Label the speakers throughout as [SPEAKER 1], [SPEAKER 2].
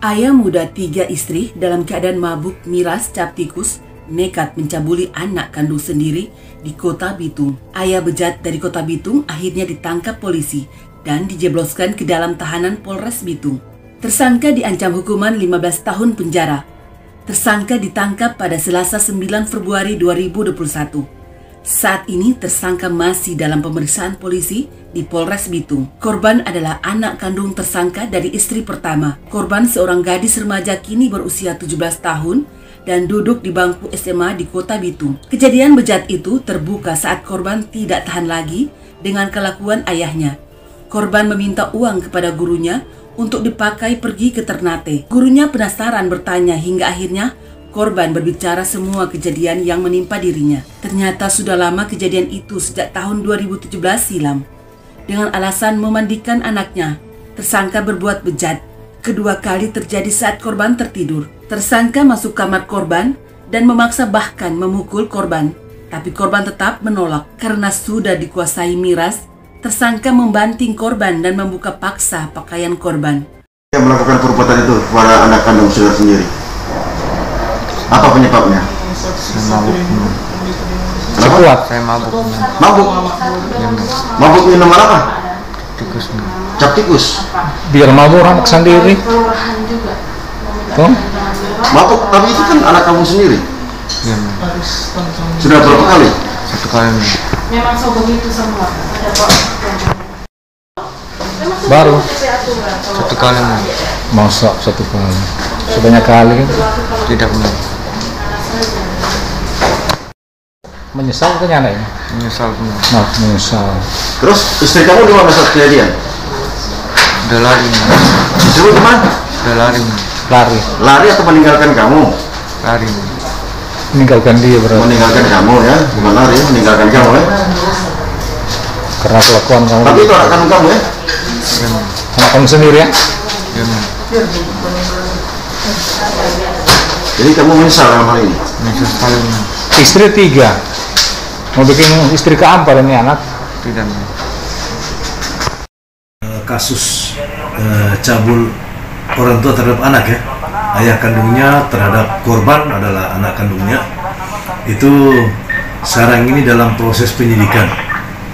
[SPEAKER 1] Ayah muda 3 istri dalam keadaan mabuk miras cap tikus nekat mencabuli anak kandung sendiri di Kota Bitung. Ayah bejat dari Kota Bitung akhirnya ditangkap polisi dan dijebloskan ke dalam tahanan Polres Bitung. Tersangka diancam hukuman 15 tahun penjara. Tersangka ditangkap pada Selasa 9 Februari 2021. Saat ini tersangka masih dalam pemeriksaan polisi di Polres Bitung. Korban adalah anak kandung tersangka dari istri pertama. Korban seorang gadis remaja kini berusia 17 tahun dan duduk di bangku SMA di Kota Bitung. Kejadian bejat itu terbuka saat korban tidak tahan lagi dengan kelakuan ayahnya. Korban meminta uang kepada gurunya untuk dipakai pergi ke Ternate. Gurunya penasaran bertanya hingga akhirnya korban berbicara semua kejadian yang menimpa dirinya. Ternyata sudah lama kejadian itu sejak tahun 2017 silam. Dengan alasan memandikan anaknya, tersangka berbuat bejat. Kedua kali terjadi saat korban tertidur. Tersangka masuk kamar korban dan memaksa bahkan memukul korban. Tapi korban tetap menolak karena sudah dikuasai miras. Tersangka membanting korban dan membuka paksa pakaian korban.
[SPEAKER 2] Yang melakukan perbuatan itu kepada anak kandung saudara sendiri. Apa penyebabnya?
[SPEAKER 3] Saya mabuk.
[SPEAKER 2] Kuat.
[SPEAKER 3] Saya mabuk.
[SPEAKER 2] Mabuk? Mabuk minum apa?
[SPEAKER 3] Tikus.
[SPEAKER 2] Cap tikus?
[SPEAKER 4] Biar mabuk anak sendiri. Oh?
[SPEAKER 2] Mabuk, tapi itu kan anak kamu sendiri.
[SPEAKER 3] Ya,
[SPEAKER 2] Sudah berapa kali?
[SPEAKER 3] satu kali.
[SPEAKER 5] Memang sobo itu semua. Ada kok.
[SPEAKER 4] Baru
[SPEAKER 3] Satu kali.
[SPEAKER 4] masak satu kali. Sebanyak kali kan?
[SPEAKER 3] Tidak benar.
[SPEAKER 4] Menyesal kan anaknya?
[SPEAKER 3] Menyesal benar.
[SPEAKER 4] Nah, menyesal.
[SPEAKER 2] Terus istri kamu di mana saat kejadian?
[SPEAKER 3] Udah lari.
[SPEAKER 2] Istri di mana?
[SPEAKER 3] Udah lari.
[SPEAKER 4] Lari.
[SPEAKER 2] Lari atau meninggalkan kamu?
[SPEAKER 3] Lari.
[SPEAKER 4] Meninggalkan dia berarti.
[SPEAKER 2] Meninggalkan kamu ya, bukan lari, meninggalkan kamu ya.
[SPEAKER 4] Karena kelakuan kamu.
[SPEAKER 2] Tapi itu anak kandung kamu ya?
[SPEAKER 3] Ya,
[SPEAKER 4] Anak kamu sendiri ya?
[SPEAKER 3] ya,
[SPEAKER 2] Jadi kamu menyesal dalam hal ini?
[SPEAKER 3] menyesal sekali.
[SPEAKER 4] Istri 3. Mau bikin istri keempat ini anak.
[SPEAKER 3] Tidak.
[SPEAKER 6] Kasus cabul orang tua terhadap anak ya, ayah kandungnya terhadap korban adalah anak kandungnya, itu sekarang ini dalam proses penyidikan.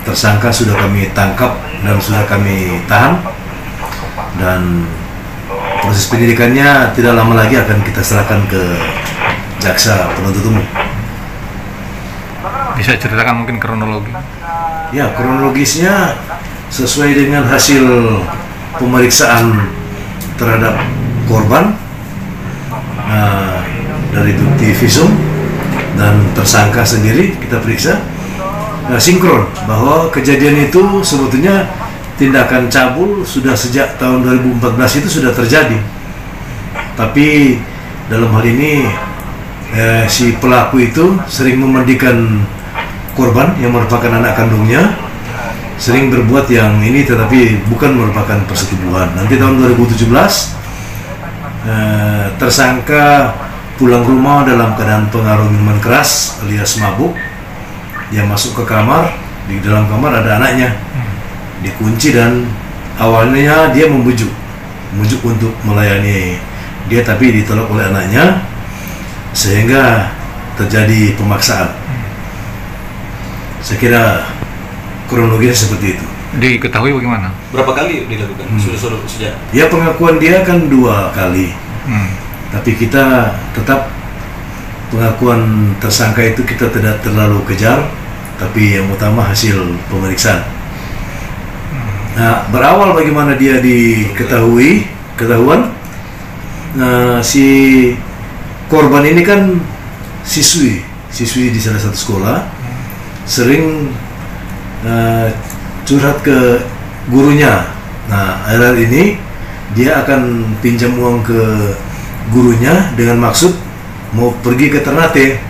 [SPEAKER 6] Tersangka sudah kami tangkap dan sudah kami tahan, dan proses penyidikannya tidak lama lagi akan kita serahkan ke jaksa penuntut umum.
[SPEAKER 4] Bisa ceritakan mungkin kronologi?
[SPEAKER 6] Ya, kronologisnya sesuai dengan hasil pemeriksaan terhadap korban dari bukti visum dan tersangka sendiri kita periksa, sinkron bahwa kejadian itu sebetulnya tindakan cabul sudah sejak tahun 2014 itu sudah terjadi, tapi dalam hal ini si pelaku itu sering memandikan korban yang merupakan anak kandungnya, sering berbuat yang ini tetapi bukan merupakan persetubuhan. Nanti tahun 2017 tersangka pulang rumah dalam keadaan pengaruh minuman keras alias mabuk. Dia masuk ke kamar, di dalam kamar ada anaknya, dikunci dan awalnya dia membujuk untuk melayani dia, tapi ditolak oleh anaknya sehingga terjadi pemaksaan. Saya kira kronologisnya seperti itu.
[SPEAKER 4] Diketahui bagaimana?
[SPEAKER 7] Berapa kali dilakukan? Sudah sejak?
[SPEAKER 6] Ya, pengakuan dia kan 2 kali. Tapi kita tetap pengakuan tersangka itu kita tidak terlalu kejar, tapi yang utama hasil pemeriksaan. Nah, berawal bagaimana dia ketahuan, si korban ini kan siswi di salah satu sekolah, sering curhat ke gurunya. Nah, akhir ini dia akan pinjam uang ke gurunya dengan maksud mau pergi ke Ternate.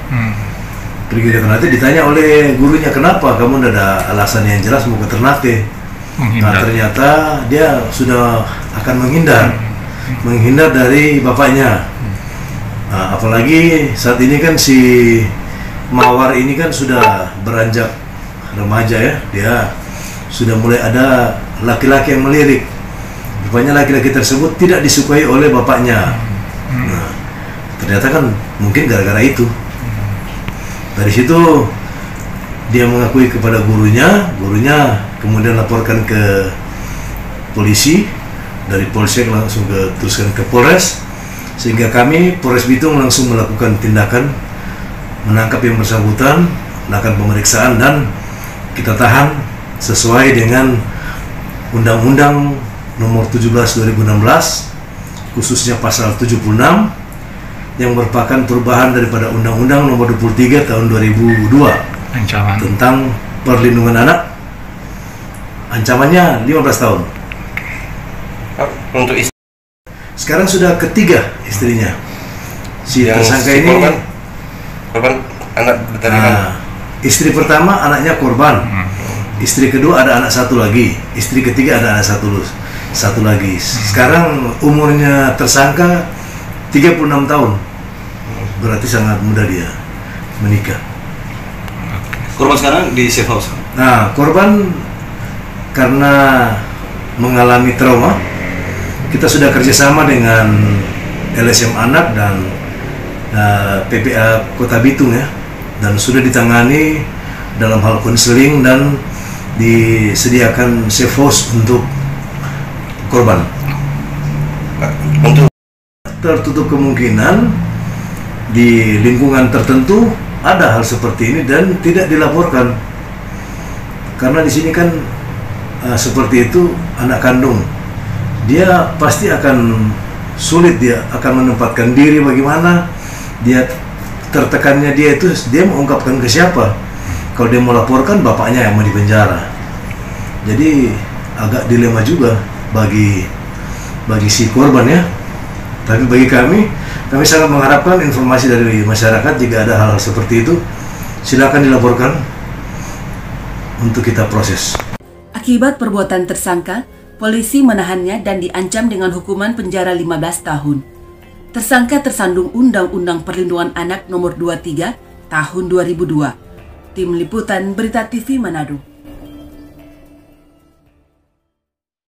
[SPEAKER 6] Pergi ke Ternate, ditanya oleh gurunya, kenapa kamu tidak ada alasan yang jelas mau ke Ternate? Nah, ternyata dia sudah akan menghindar dari bapaknya. Nah, apalagi saat ini kan si Mawar ini kan sudah beranjak remaja ya, dia sudah mulai ada laki-laki yang melirik. rupanya laki-laki tersebut tidak disukai oleh bapaknya. Nah, ternyata kan mungkin gara-gara itu. Dari situ dia mengakui kepada gurunya kemudian laporkan ke polisi, dari Polsek langsung teruskan ke Polres, sehingga kami Polres Bitung langsung melakukan tindakan menangkap yang bersangkutan, melakukan pemeriksaan dan kita tahan sesuai dengan Undang-Undang Nomor 17 2016, khususnya pasal 76 yang merupakan perubahan daripada Undang-Undang Nomor 23 tahun 2002 tentang perlindungan anak. Ancamannya 15 tahun.
[SPEAKER 8] Untuk istri
[SPEAKER 6] Sekarang sudah ketiga istrinya. Si
[SPEAKER 8] yang
[SPEAKER 6] tersangka
[SPEAKER 8] si
[SPEAKER 6] ini
[SPEAKER 8] korban anak dari mana?
[SPEAKER 6] istri pertama anaknya korban. Istri kedua ada anak satu lagi. Istri ketiga ada anak satu lagi. Sekarang umurnya tersangka 36 tahun. Berarti sangat muda dia menikah.
[SPEAKER 7] Korban sekarang di safe house.
[SPEAKER 6] Nah, korban karena mengalami trauma, kita sudah kerjasama dengan LSM Anak dan PPA Kota Bitung ya, dan sudah ditangani dalam hal konseling dan disediakan safe house untuk korban.
[SPEAKER 8] Untuk
[SPEAKER 6] Tertutup kemungkinan di lingkungan tertentu ada hal seperti ini dan tidak dilaporkan, karena di sini kan seperti itu anak kandung, dia pasti akan sulit, dia akan menempatkan diri bagaimana, dia tertekannya dia itu dia mengungkapkan ke siapa. Kalau dia mau laporkan bapaknya yang mau dipenjara, jadi agak dilema juga bagi si korban ya. Tapi bagi kami sangat mengharapkan informasi dari masyarakat. Jika ada hal seperti itu, silakan dilaporkan untuk kita proses.
[SPEAKER 1] Akibat perbuatan tersangka, polisi menahannya dan diancam dengan hukuman penjara 15 tahun. Tersangka tersandung Undang-Undang Perlindungan Anak Nomor 23 Tahun 2002. Tim Liputan Berita TV Manado.